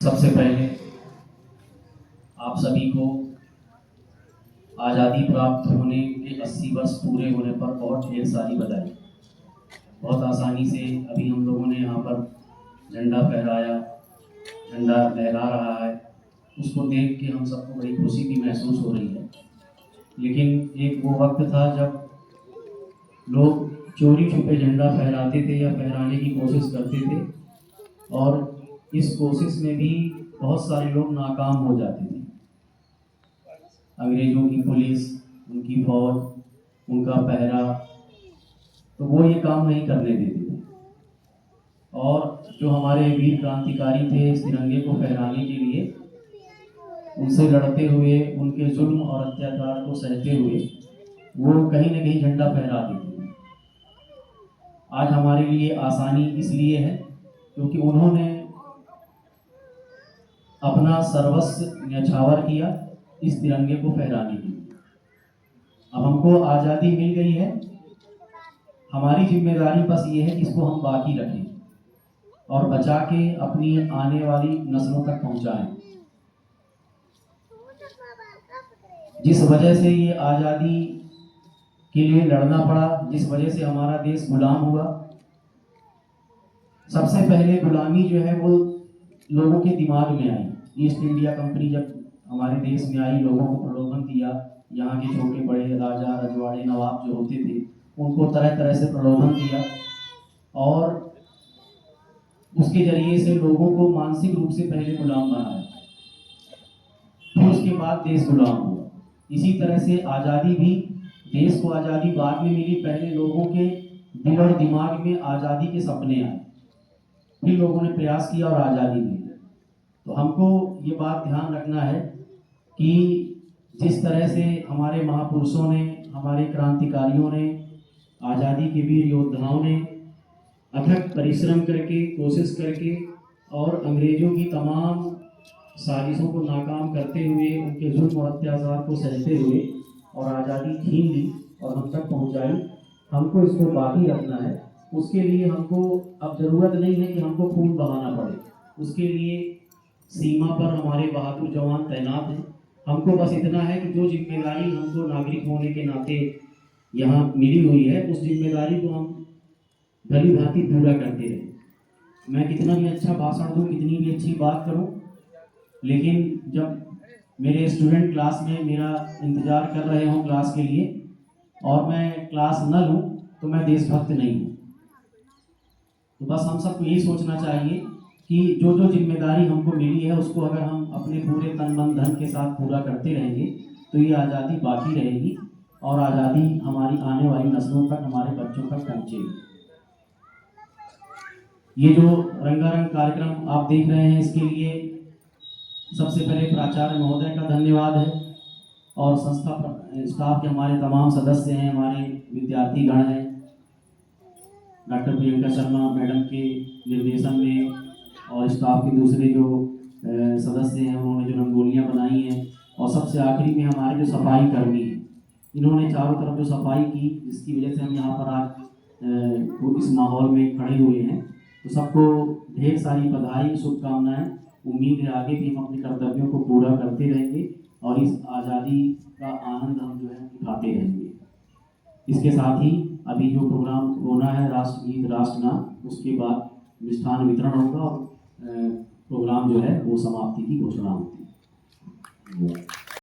सबसे पहले आप सभी को आज़ादी प्राप्त होने के 80 वर्ष पूरे होने पर बहुत ढेर सारी बधाई। बहुत आसानी से अभी हम लोगों ने यहाँ पर झंडा फहराया, झंडा लहरा रहा है, उसको देख के हम सबको बड़ी खुशी भी महसूस हो रही है। लेकिन एक वो वक्त था जब लोग चोरी छुपे झंडा फहराते थे या फहराने की कोशिश करते थे, और इस कोशिश में भी बहुत सारे लोग नाकाम हो जाते थे। अंग्रेज़ों की पुलिस, उनकी फौज, उनका पहरा, तो वो ये काम नहीं करने देते थे। और जो हमारे वीर क्रांतिकारी थे इस तिरंगे को फहराने के लिए, उनसे लड़ते हुए, उनके जुल्म और अत्याचार को सहते हुए वो कहीं न कहीं झंडा फहराते थे। आज हमारे लिए आसानी इसलिए है क्योंकि उन्होंने अपना सर्वस्व न्यौछावर किया इस तिरंगे को फहराने के लिए। अब हमको आज़ादी मिल गई है, हमारी जिम्मेदारी बस ये है कि इसको हम बाकी रखें और बचा के अपनी आने वाली नस्लों तक पहुंचाएं। जिस वजह से ये आज़ादी के लिए लड़ना पड़ा, जिस वजह से हमारा देश गुलाम हुआ, सबसे पहले गुलामी जो है वो लोगों के दिमाग में आई। ईस्ट इंडिया कंपनी जब हमारे देश में आई, लोगों को प्रलोभन दिया, यहाँ के छोटे बड़े राजा रजवाड़े नवाब जो होते थे उनको तरह तरह से प्रलोभन दिया और उसके जरिए से लोगों को मानसिक रूप से पहले गुलाम बनाया, फिर उसके बाद देश गुलाम हुआ। इसी तरह से आज़ादी भी, देश को आज़ादी बाद में मिली, पहले लोगों के दिल और दिमाग में आज़ादी के सपने आए, फिर लोगों ने प्रयास किया और आज़ादी मिली। तो हमको ये बात ध्यान रखना है कि जिस तरह से हमारे महापुरुषों ने, हमारे क्रांतिकारियों ने, आज़ादी के वीर योद्धाओं ने अथक परिश्रम करके, कोशिश करके और अंग्रेज़ों की तमाम साजिशों को नाकाम करते हुए, उनके जुल्म और अत्याचार को सहते हुए और आज़ादी छीन ली और हम तक पहुंचाई, हमको इसको बाकी रखना है। उसके लिए हमको अब ज़रूरत नहीं है कि हमको खून बहाना पड़े, उसके लिए सीमा पर हमारे बहादुर जवान तैनात हैं। हमको बस इतना है कि जो जिम्मेदारी हमको नागरिक होने के नाते यहाँ मिली हुई है, उस जिम्मेदारी को हम भली भांति पूरा करते रहें। मैं कितना भी अच्छा भाषण दूँ, कितनी भी अच्छी बात करूँ, लेकिन जब मेरे स्टूडेंट क्लास में मेरा इंतज़ार कर रहे हों क्लास के लिए और मैं क्लास न लूँ तो मैं देशभक्त नहीं हूँ। तो बस हम सबको यही सोचना चाहिए कि जो जो जिम्मेदारी हमको मिली है उसको अगर हम अपने पूरे तन मन धन के साथ पूरा करते रहेंगे तो ये आज़ादी बाकी रहेगी और आज़ादी हमारी आने वाली नस्लों तक, हमारे बच्चों तक पहुँचेगी। ये जो रंगारंग कार्यक्रम आप देख रहे हैं, इसके लिए सबसे पहले प्राचार्य महोदय का धन्यवाद है और संस्था स्टाफ के हमारे तमाम सदस्य हैं, हमारे विद्यार्थीगण हैं। डॉक्टर प्रियंका शर्मा मैडम के निर्देशन में और स्टाफ के दूसरे जो सदस्य हैं उन्होंने जो रंगोलियाँ बनाई हैं, और सबसे आखिरी में हमारे जो सफाई कर्मी हैं, इन्होंने चारों तरफ जो सफाई की, जिसकी वजह से हम यहाँ पर आज इस माहौल में खड़े हुए हैं। तो सबको ढेर सारी बधाई, शुभकामनाएं। उम्मीद है आगे भी हम अपने कर्तव्यों को पूरा करते रहेंगे और इस आज़ादी का आनंद हम जो है उठाते रहेंगे। इसके साथ ही अभी जो प्रोग्राम होना है, राष्ट्रगीत राष्ट्रगान, उसके बाद मिष्ठान वितरण होगा और प्रोग्राम जो है वो समाप्ति की घोषणा होती है।